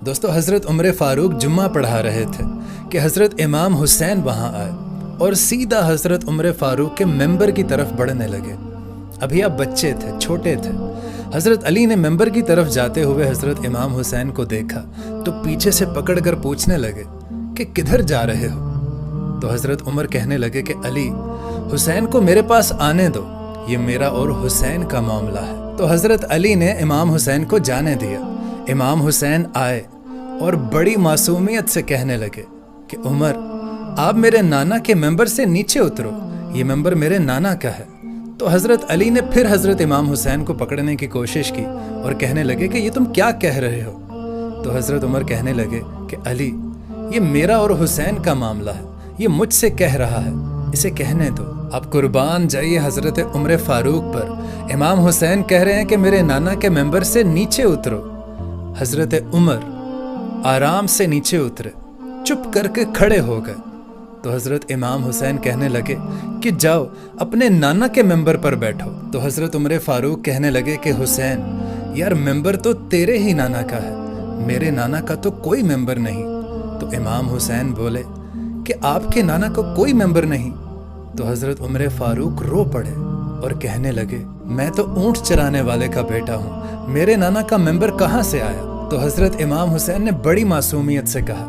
دوستو حضرت عمر فاروق جمعہ پڑھا رہے تھے کہ حضرت امام حسین وہاں آئے اور سیدھا حضرت عمر فاروق کے ممبر کی طرف بڑھنے لگے۔ ابھی آپ بچے تھے، چھوٹے تھے۔ حضرت علی نے ممبر کی طرف جاتے ہوئے حضرت امام حسین کو دیکھا تو پیچھے سے پکڑ کر پوچھنے لگے کہ کدھر جا رہے ہو؟ تو حضرت عمر کہنے لگے کہ علی، حسین کو میرے پاس آنے دو، یہ میرا اور حسین کا معاملہ ہے۔ تو حضرت علی نے امام حسین کو جانے دیا۔ امام حسین آئے اور بڑی معصومیت سے کہنے لگے کہ عمر، آپ میرے نانا کے ممبر سے نیچے اترو، یہ ممبر میرے نانا کا ہے۔ تو حضرت علی نے پھر حضرت امام حسین کو پکڑنے کی کوشش کی اور کہنے لگے کہ یہ تم کیا کہہ رہے ہو؟ تو حضرت عمر کہنے لگے کہ علی، یہ میرا اور حسین کا معاملہ ہے، یہ مجھ سے کہہ رہا ہے، اسے کہنے دو۔ آپ قربان جائیے حضرت عمر فاروق پر، امام حسین کہہ رہے ہیں کہ میرے نانا کے ممبر سے نیچے اترو۔ حضرت عمر آرام سے نیچے اترے، چپ کر کے کھڑے ہو گئے۔ تو حضرت امام حسین کہنے لگے کہ جاؤ اپنے نانا کے ممبر پر بیٹھو۔ تو حضرت عمر فاروق کہنے لگے کہ حسین، یار ممبر تو تیرے ہی نانا کا ہے، میرے نانا کا تو کوئی ممبر نہیں۔ تو امام حسین بولے کہ آپ کے نانا کو کوئی ممبر نہیں؟ تو حضرت عمر فاروق رو پڑے اور کہنے لگے میں تو اونٹ چرانے والے کا بیٹا ہوں، میرے نانا کا ممبر کہاں سے آیا؟ تو حضرت امام حسین نے بڑی معصومیت سے کہا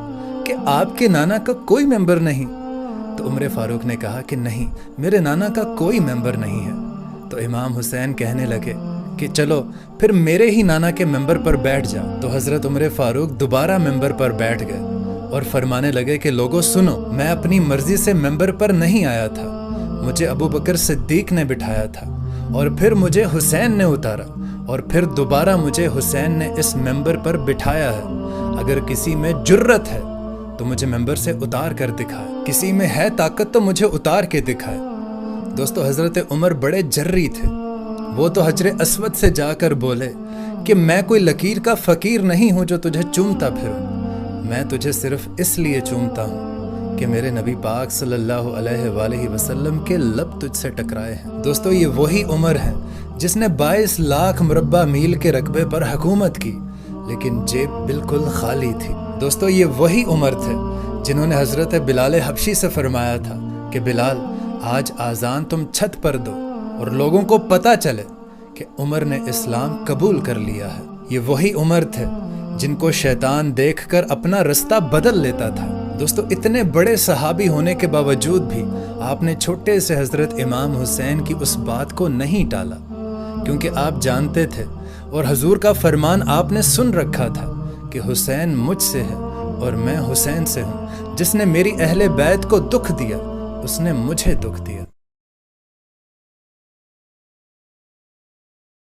کہ آپ کے نانا کا کوئی ممبر نہیں؟ تو عمر فاروق نے کہا کہ نہیں، میرے نانا کا کوئی ممبر نہیں ہے۔ تو امام حسین کہنے لگے کہ چلو پھر میرے ہی نانا کے ممبر پر بیٹھ جاؤ۔ تو حضرت عمر فاروق دوبارہ ممبر پر بیٹھ گئے اور فرمانے لگے کہ لوگوں سنو، میں اپنی مرضی سے ممبر پر نہیں آیا تھا، مجھے ابو بکر صدیق نے بٹھایا تھا اور پھر مجھے حسین نے اتارا اور پھر دوبارہ مجھے حسین نے اس ممبر پر بٹھایا ہے۔ اگر کسی میں جرت ہے تو مجھے ممبر سے اتار کر دکھائے، کسی میں ہے طاقت تو مجھے اتار کے دکھائے۔ دوستو حضرت عمر بڑے جری تھے، وہ تو حجر اسود سے جا کر بولے کہ میں کوئی لکیر کا فقیر نہیں ہوں جو تجھے چومتا پھروں، میں تجھے صرف اس لیے چومتا ہوں کہ میرے نبی پاک صلی اللہ علیہ وآلہ وسلم کے لب تجھ سے ٹکرائے ہیں۔ دوستو یہ وہی عمر ہے جس نے 22 لاکھ مربع میل کے رقبے پر حکومت کی، لیکن جیب بالکل خالی تھی۔ دوستو یہ وہی عمر تھے جنہوں نے حضرت بلال حبشی سے فرمایا تھا کہ بلال، آج آذان تم چھت پر دو اور لوگوں کو پتہ چلے کہ عمر نے اسلام قبول کر لیا ہے۔ یہ وہی عمر تھے جن کو شیطان دیکھ کر اپنا رستہ بدل لیتا تھا۔ دوستو اتنے بڑے صحابی ہونے کے باوجود بھی آپ نے چھوٹے سے حضرت امام حسین کی اس بات کو نہیں ٹالا، کیونکہ آپ جانتے تھے اور حضور کا فرمان آپ نے سن رکھا تھا کہ حسین مجھ سے ہے اور میں حسین سے ہوں، جس نے میری اہل بیت کو دکھ دیا اس نے مجھے دکھ دیا۔